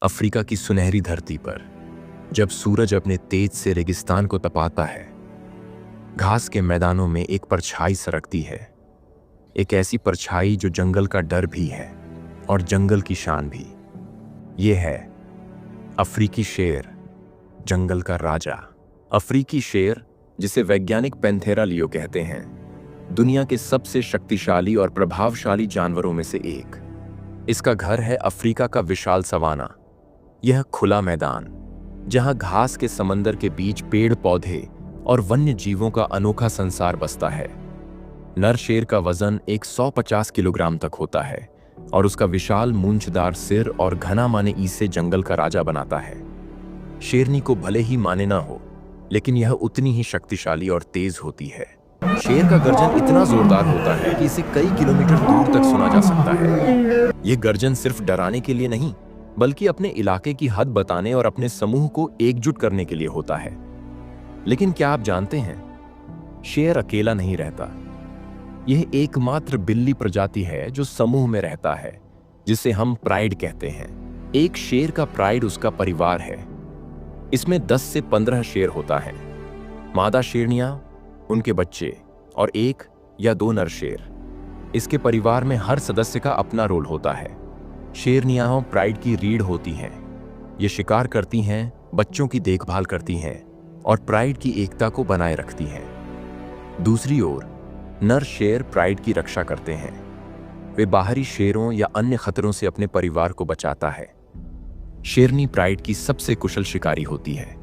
Africa की सुनहरी धरती पर जब सूरज अपने तेज से रेगिस्तान को तपाता है, घास के मैदानों में एक परछाई सरकती है। एक ऐसी परछाई जो जंगल का डर भी है और जंगल की शान भी। ये है अफ्रीकी शेर, जंगल का राजा। अफ्रीकी शेर, जिसे वैज्ञानिक पैंथेरा लियो कहते हैं, दुनिया के सबसे शक्तिशाली और प्रभावशाली जानवरों में से एक। इसका घर है अफ्रीका का विशाल सवाना। यह खुला मैदान जहां घास के समंदर के बीच पेड़ पौधे और वन्य जीवों का अनोखा संसार बसता है। नर शेर का वजन 150 किलोग्राम तक होता है और उसका विशाल मूंछदार सिर और घना माने इसे जंगल का राजा बनाता है। शेरनी को भले ही माने ना हो, लेकिन यह उतनी ही शक्तिशाली और तेज होती है। शेर का गर्जन इतना जोरदार होता है कि इसे कई किलोमीटर दूर तक सुना जा सकता है। यह गर्जन सिर्फ डराने के लिए नहीं, बल्कि अपने इलाके की हद बताने और अपने समूह को एकजुट करने के लिए होता है। लेकिन क्या आप जानते हैं, शेर अकेला नहीं रहता। यह एकमात्र बिल्ली प्रजाति है जो समूह में रहता है, जिसे हम प्राइड कहते हैं। एक शेर का प्राइड उसका परिवार है। इसमें 10 से 15 शेर होता है। मादा शेरनियां, उनके बच्चे और 1 या 2 नर शेर। इसके परिवार में हर सदस्य का अपना रोल होता है। शेरनियां प्राइड की रीढ़ होती हैं। ये शिकार करती हैं, बच्चों की देखभाल करती हैं और प्राइड की एकता को बनाए रखती हैं। दूसरी ओर नर शेर प्राइड की रक्षा करते हैं। वे बाहरी शेरों या अन्य खतरों से अपने परिवार को बचाता है। शेरनी प्राइड की सबसे कुशल शिकारी होती है।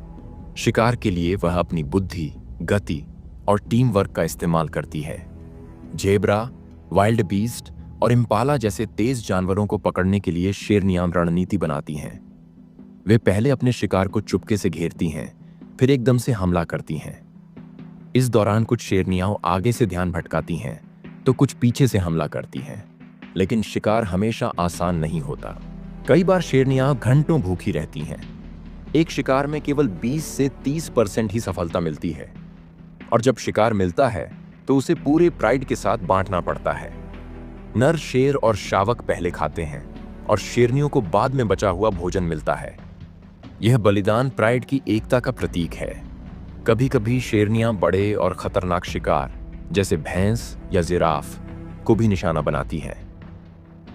शिकार के लिए वह अपनी बुद्धि, गति और टीम वर्क का इस्तेमाल करती है। जेब्रा, वाइल्ड बीस्ट और इम्पाला जैसे तेज जानवरों को पकड़ने के लिए शेरनियां रणनीति बनाती हैं। वे पहले अपने शिकार को चुपके से घेरती हैं, फिर एकदम से हमला करती हैं। इस दौरान कुछ शेरनियां आगे से ध्यान भटकाती हैं, तो कुछ पीछे से हमला करती हैं। लेकिन शिकार हमेशा आसान नहीं होता। कई बार शेरनियां घंटों भूखी रहती हैं। एक शिकार में केवल 20 से 30% ही सफलता मिलती है, और जब शिकार मिलता है तो उसे पूरे प्राइड के साथ बांटना पड़ता है। नर शेर और शावक पहले खाते हैं और शेरनियों को बाद में बचा हुआ भोजन मिलता है। यह बलिदान प्राइड की एकता का प्रतीक है। कभी कभी शेरनियां बड़े और खतरनाक शिकार जैसे भैंस या जिराफ को भी निशाना बनाती हैं।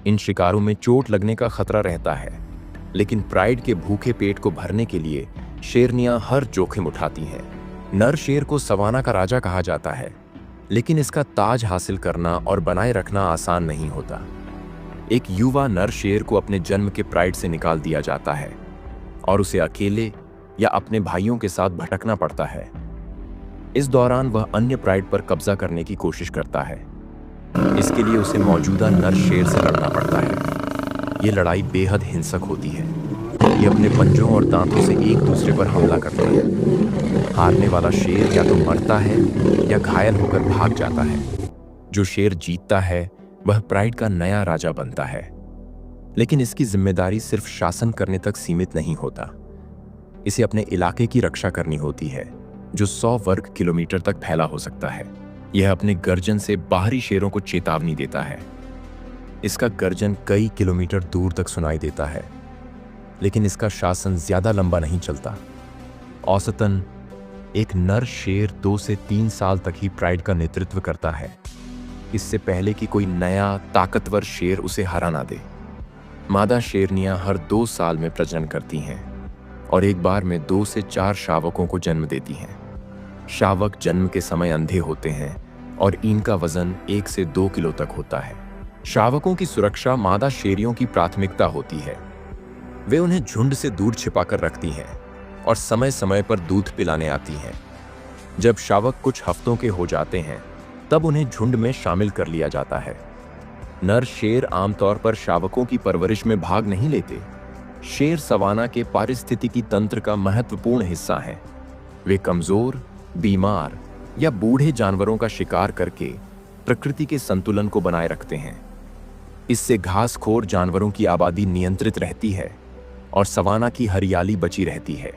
इन शिकारों में चोट लगने का खतरा रहता है, लेकिन प्राइड के भूखे पेट को भरने के लिए शेरनियां हर जोखिम उठाती हैं। नर शेर को सवाना का राजा कहा जाता है, लेकिन इसका ताज हासिल करना और बनाए रखना आसान नहीं होता। एक युवा नर शेर को अपने जन्म के प्राइड से निकाल दिया जाता है और उसे अकेले या अपने भाइयों के साथ भटकना पड़ता है। इस दौरान वह अन्य प्राइड पर कब्जा करने की कोशिश करता है। इसके लिए उसे मौजूदा नर शेर से लड़ना पड़ता है। यह लड़ाई बेहद हिंसक होती है। ये अपने पंजों और दांतों से एक दूसरे पर हमला करते हैं। हारने वाला शेर या तो मरता है या घायल होकर भाग जाता है। जो शेर जीतता है वह प्राइड का नया राजा बनता है। लेकिन इसकी जिम्मेदारी सिर्फ शासन करने तक सीमित नहीं होता। इसे अपने इलाके की रक्षा करनी होती है, जो 100 वर्ग किलोमीटर तक फैला हो सकता है। यह अपने गर्जन से बाहरी शेरों को चेतावनी देता है। इसका गर्जन कई किलोमीटर दूर तक सुनाई देता है, लेकिन इसका शासन ज्यादा लंबा नहीं चलता। औसतन एक नर शेर 2 से 3 साल तक ही प्राइड का नेतृत्व करता है, इससे पहले कि कोई नया ताकतवर शेर उसे हरा ना दे। मादा शेरनियां हर 2 साल में प्रजनन करती हैं और एक बार में 2 से 4 शावकों को जन्म देती हैं। शावक जन्म के समय अंधे होते हैं और इनका वजन 1 से 2 किलो तक होता है। शावकों की सुरक्षा मादा शेरियों की प्राथमिकता होती है। वे उन्हें झुंड से दूर छिपाकर रखती हैं और समय समय पर दूध पिलाने आती हैं। जब शावक कुछ हफ्तों के हो जाते हैं, तब उन्हें झुंड में शामिल कर लिया जाता है। नर शेर आमतौर पर शावकों की परवरिश में भाग नहीं लेते। शेर सवाना के पारिस्थितिकी तंत्र का महत्वपूर्ण हिस्सा हैं। वे कमजोर, बीमार या बूढ़े जानवरों का शिकार करके प्रकृति के संतुलन को बनाए रखते हैं। इससे घासखोर जानवरों की आबादी नियंत्रित रहती है और सवाना की हरियाली बची रहती है।